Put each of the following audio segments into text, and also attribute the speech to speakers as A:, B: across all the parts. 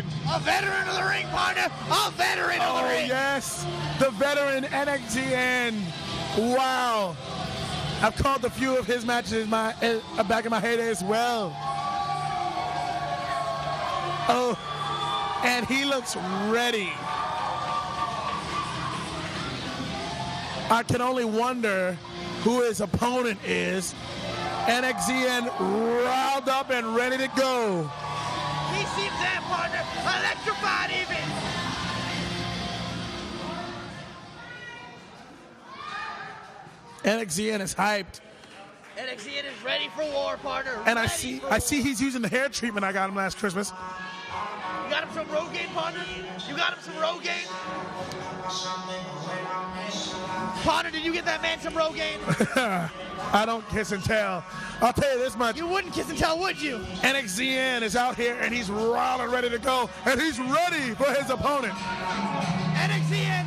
A: Domination.
B: A veteran of the ring, partner. A veteran of the ring.
A: Oh, yes. The veteran NXZN. Wow. I've called a few of his matches back in my heyday as well. Oh, and he looks ready. I can only wonder who his opponent is. NXZN riled up and ready to go.
B: He seems that, partner. Electrified even.
A: NXZN is hyped.
B: NXZN is ready for war, partner.
A: And I see he's using the hair treatment I got him last Christmas.
B: You got him some Rogaine, partner? You got him some Rogaine? Partner, did you get that man some Rogaine?
A: I don't kiss and tell. I'll tell you this much.
B: You wouldn't kiss and tell, would you?
A: NXZN is out here and he's raw and ready to go. And he's ready for his opponent.
B: NXZN.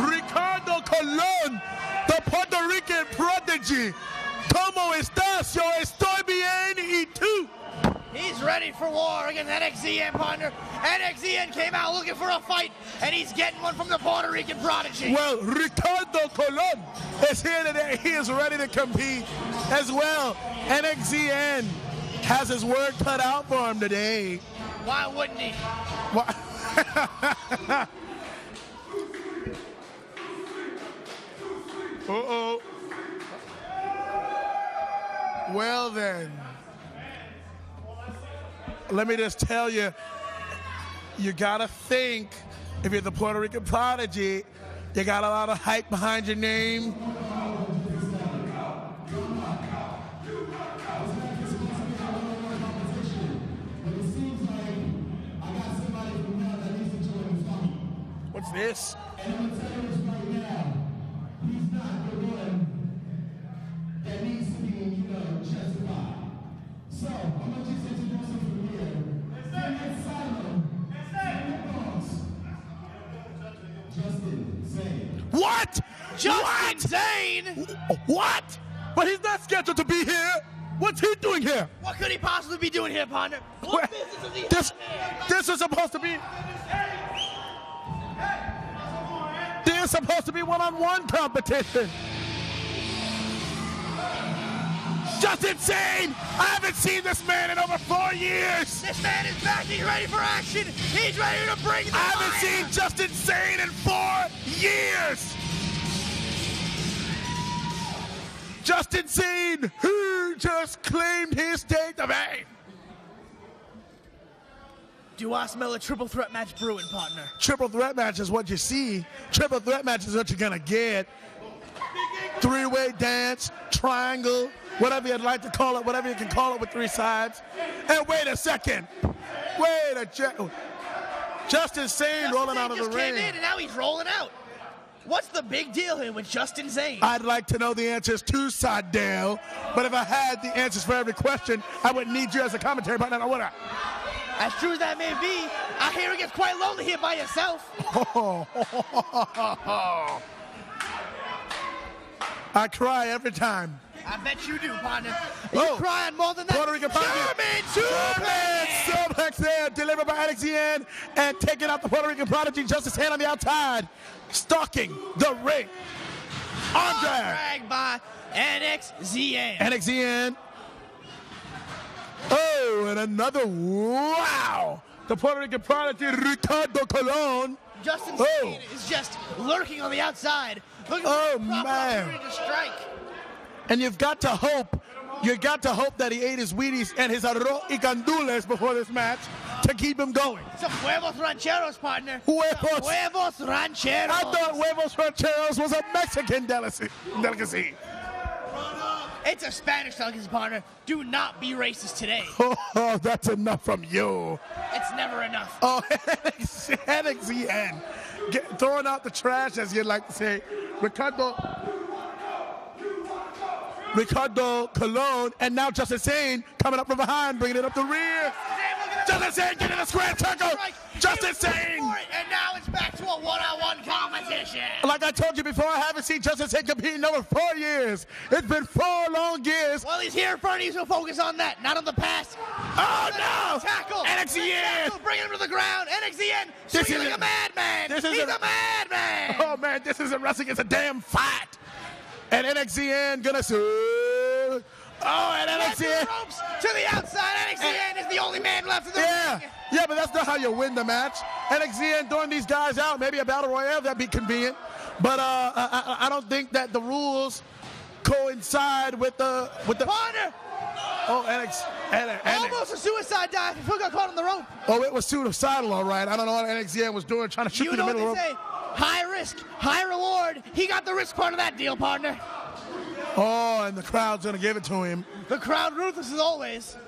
A: Ricardo Colón, the Puerto Rican prodigy. ¿Cómo estás? Yo estoy bien y tú.
B: He's ready for war against NXZN, partner. NXZN came out looking for a fight, and he's getting one from the Puerto Rican prodigy.
A: Well, Ricardo Colón is here today. He is ready to compete as well. NXZN has his work cut out for him today.
B: Why wouldn't he?
A: Why? Uh-oh. Well then, let me just tell you, you gotta think, if you're the Puerto Rican prodigy, you got a lot of hype behind your name. What's this?
C: He's not the one that needs to be, justified. So, I'm going to just introduce him from here. Justin Sane.
A: What?
B: Justin Sane?
A: What? But he's not scheduled to be here. What's he doing here?
B: What could he possibly be doing here, partner? What business is he
A: This is supposed to be... There's supposed to be one-on-one competition. Justin Sane! I haven't seen this man in over 4 years.
B: This man is back. He's ready for action. He's ready to bring the
A: I haven't
B: fire.
A: seen Justin Sane in 4 years. Justin Sane, who just claimed his state of fame.
B: Do I smell a triple threat match brewing, partner?
A: Triple threat match is what you see. Triple threat match is what you're gonna get. Three-way dance, triangle, whatever you'd like to call it, whatever you can call it with 3 sides. And wait a second. Justin Sane rolling out of the ring.
B: Justin Sane just came in and now he's rolling out. What's the big deal here with Justin Sane?
A: I'd like to know the answers to Sadale, but if I had the answers for every question, I wouldn't need you as a commentary partner, would I?
B: As true as that may be, I hear it gets quite lonely here by yourself.
A: I cry every time.
B: I bet you do, partner. You cry on more than that.
A: Puerto Rican German suplex there, delivered by NXZN, and taking out the Puerto Rican prodigy, Justice Sane on the outside, stalking the ring. Arm drag.
B: Dragged by NXZN.
A: NXZN. Oh, and another, wow. The Puerto Rican prodigy, Ricardo Colón.
B: Justin Sane is just lurking on the outside, looking for a proper opportunity to strike.
A: And you've got to hope that he ate his Wheaties and his arroz y gandules before this match to keep him going.
B: Some huevos rancheros, partner.
A: Huevos.
B: Some huevos rancheros.
A: I thought huevos rancheros was a Mexican delicacy.
B: It's a Spanish delicacy, partner. Do not be racist today.
A: Oh, that's enough from you.
B: It's never enough.
A: Oh, NXZN. Throwing out the trash, as you'd like to say. Ricardo Colón, and now Justin Sane coming up from behind, bringing it up the rear.
B: Sane looking
A: Justin Sane get in the square circle. Justin Sane.
B: And now it's back to a one-on-one competition.
A: Like I told you before, I haven't seen Justin Sane compete in over 4 years. It's been 4 long years.
B: Well, he's here in front of you, so focus on that, not on the past.
A: Oh, no.
B: Tackle.
A: NXZN.
B: Bring him to the ground. NXZN. Swinging like a madman. He's a madman.
A: Oh, man, this isn't wrestling. It's a damn fight. And NXZN gonna sue. Oh, and NXZN.
B: Ropes to the outside. NXZN is the only man left in the ring.
A: Yeah, but that's not how you win the match. NXZN throwing these guys out, maybe a battle royale, that'd be convenient. But I don't think that the rules coincide with the
B: Partner.
A: Oh,
B: Almost a suicide dive. He got caught on the rope.
A: Oh, it was suicidal, all right. I don't know what NXZN was doing, trying to shoot through the middle of the rope.
B: High risk, high reward. He got the risk part of that deal, partner.
A: Oh, and the crowd's gonna give it to him.
B: The crowd ruthless as always.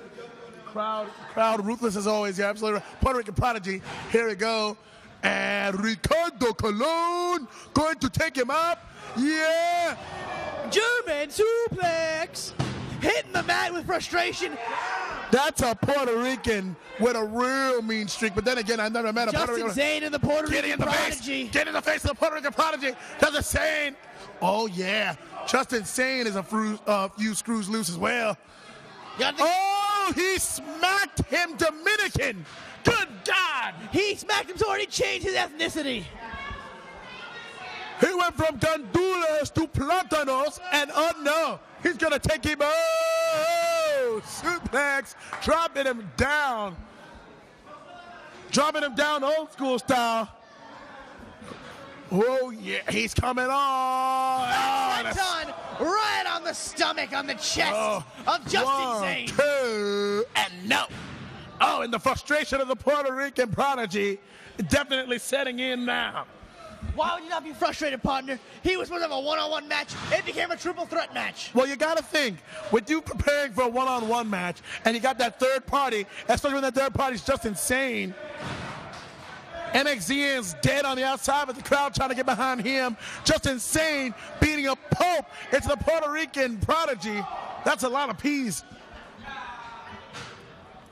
A: Crowd ruthless as always. Yeah, absolutely right. Puerto Rican Prodigy. Here we go. And Ricardo Colon going to take him up. Yeah.
B: German suplex. Hitting the mat with frustration.
A: That's a Puerto Rican with a real mean streak. But then again, I've never met a Puerto Rican.
B: Justin Sane in the Puerto Rican Prodigy.
A: Get in the face of the Puerto Rican Prodigy. Justin Sane. Oh, yeah. Justin Sane is a few screws loose as well. Oh, he smacked him Dominican. Good God.
B: He smacked him so hard he changed his ethnicity.
A: He went from gandules to plátanos, and oh no, he's going to take him. Oh, suplex, dropping him down. Dropping him down old school style. Oh, yeah, he's coming on.
B: Right on the stomach, on the chest of Justin Sane.
A: 1, 2, and no. Oh, and the frustration of the Puerto Rican Prodigy definitely setting in now.
B: Why would you not be frustrated, partner? He was supposed to have a one-on-one match. It became a triple threat match.
A: Well, you got to think, with you preparing for a one-on-one match, and you got that third party, especially when that third party's just insane. NXZN's dead on the outside, but the crowd trying to get behind him. Just insane, beating a Pope into the Puerto Rican Prodigy. That's a lot of P's.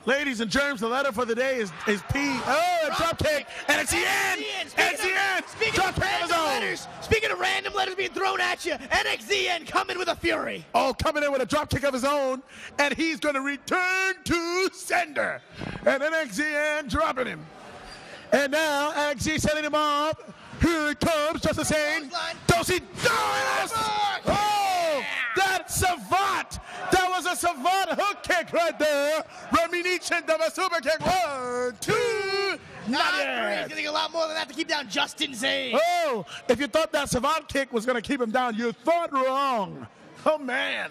A: Ladies and germs, the letter for the day is P. Oh, a drop kick. NXZN! NXZN! Drop kick of his own.
B: Speaking of random letters being thrown at you, NXZN coming with a fury.
A: Oh, coming in with a drop kick of his own, and he's going to return to sender. And NXZN dropping him. And now, NXZ setting him off. Here it comes, Justin Sane. Dosey Dominus! Oh, that's Savant. That was a Savant hook kick right there. Domination of a super kick. 1, 2. Not yet.
B: He's getting a lot more than that to keep down Justin Sane.
A: Oh, if you thought that Savant kick was going to keep him down, you thought wrong. Oh, man.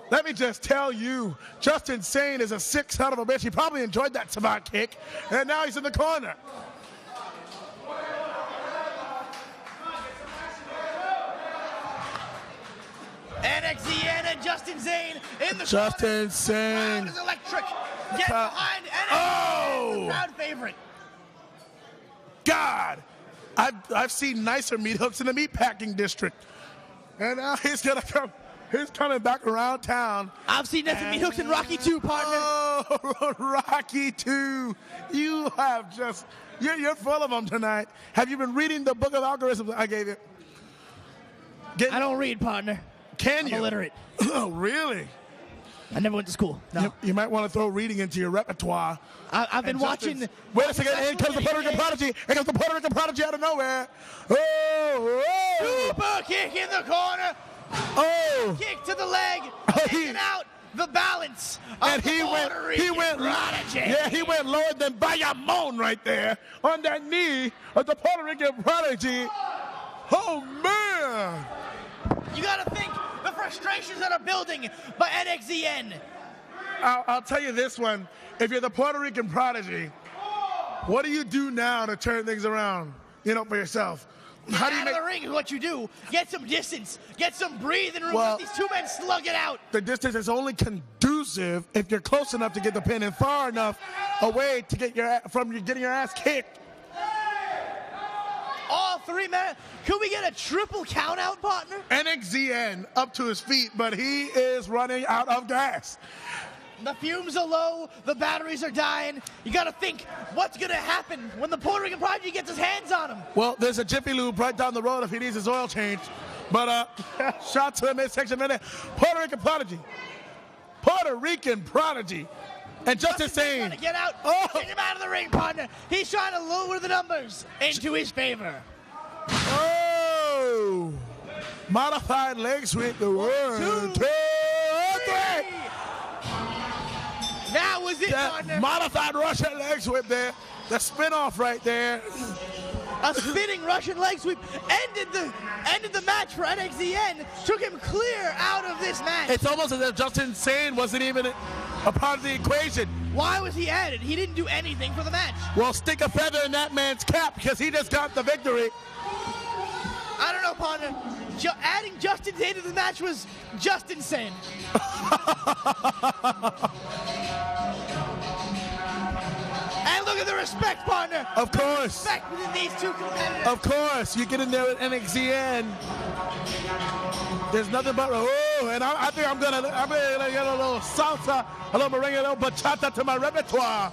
A: Let me just tell you, Justin Sane is a sick son of a bitch. He probably enjoyed that Savant kick, and now he's in the corner.
B: NXZN and Justin Sane in the
A: Justin Sane.
B: Crowd is electric. Get behind NXZN.
A: Oh!
B: The crowd favorite.
A: God, I've seen nicer meat hooks in the meatpacking district, and now he's gonna come. He's coming back around town.
B: I've seen nothing meat hooks in Rocky 2, partner.
A: Oh, Rocky 2. You have just, you're full of them tonight. Have you been reading the book of algorithms I gave you?
B: I don't read, partner.
A: I'm
B: illiterate.
A: Oh, really?
B: I never went to school. No.
A: You might want to throw reading into your repertoire.
B: I've been watching.
A: Wait a second. Here comes the Puerto Rican Prodigy. Here comes the Puerto Rican Prodigy out of nowhere. Oh!
B: Super kick in the corner.
A: Oh!
B: Kick to the leg. Taking out the balance.
A: And he went lower than Bayamon right there on that knee of the Puerto Rican Prodigy. Oh, man!
B: You got to think the frustrations that are building by NXZN.
A: I'll tell you this one. If you're the Puerto Rican Prodigy, what do you do now to turn things around, for yourself?
B: How do you out of the ring is what you do. Get some distance. Get some breathing room. Let these two men slug it out.
A: The distance is only conducive if you're close enough to get the pin and far enough away to get getting your ass kicked.
B: All 3 men. Could we get a triple count out, partner?
A: NXZN up to his feet, but he is running out of gas.
B: The fumes are low, the batteries are dying. You gotta think, what's gonna happen when the Puerto Rican Prodigy gets his hands on him?
A: Well, there's a Jiffy Lube right down the road if he needs his oil changed. But shout to the midsection right there. Puerto Rican Prodigy. Puerto Rican Prodigy. And Justin Sane.
B: Trying to get out.
A: Oh.
B: Get him out of the ring, partner. He's trying to lower the numbers into his favor.
A: Oh! Modified leg sweep. The 1, 2, 3.
B: That was it,
A: That
B: partner.
A: modified Russian leg sweep there. The spin off right there.
B: A spinning Russian leg sweep ended the match for NXZN. Took him clear out of this match.
A: It's almost as if Justin Sane wasn't even a part of the equation.
B: Why was he added? He didn't do anything for the match.
A: Well, stick a feather in that man's cap because he just got the victory.
B: I don't know, partner. Adding Justin Sane to the match was just insane. And look at the respect, partner.
A: Of course.
B: Respect within these two competitors.
A: Of course. You get in there with NXZN. There's nothing but, oh, and I think I'm gonna get a little salsa, a little merengue, a little bachata to my repertoire.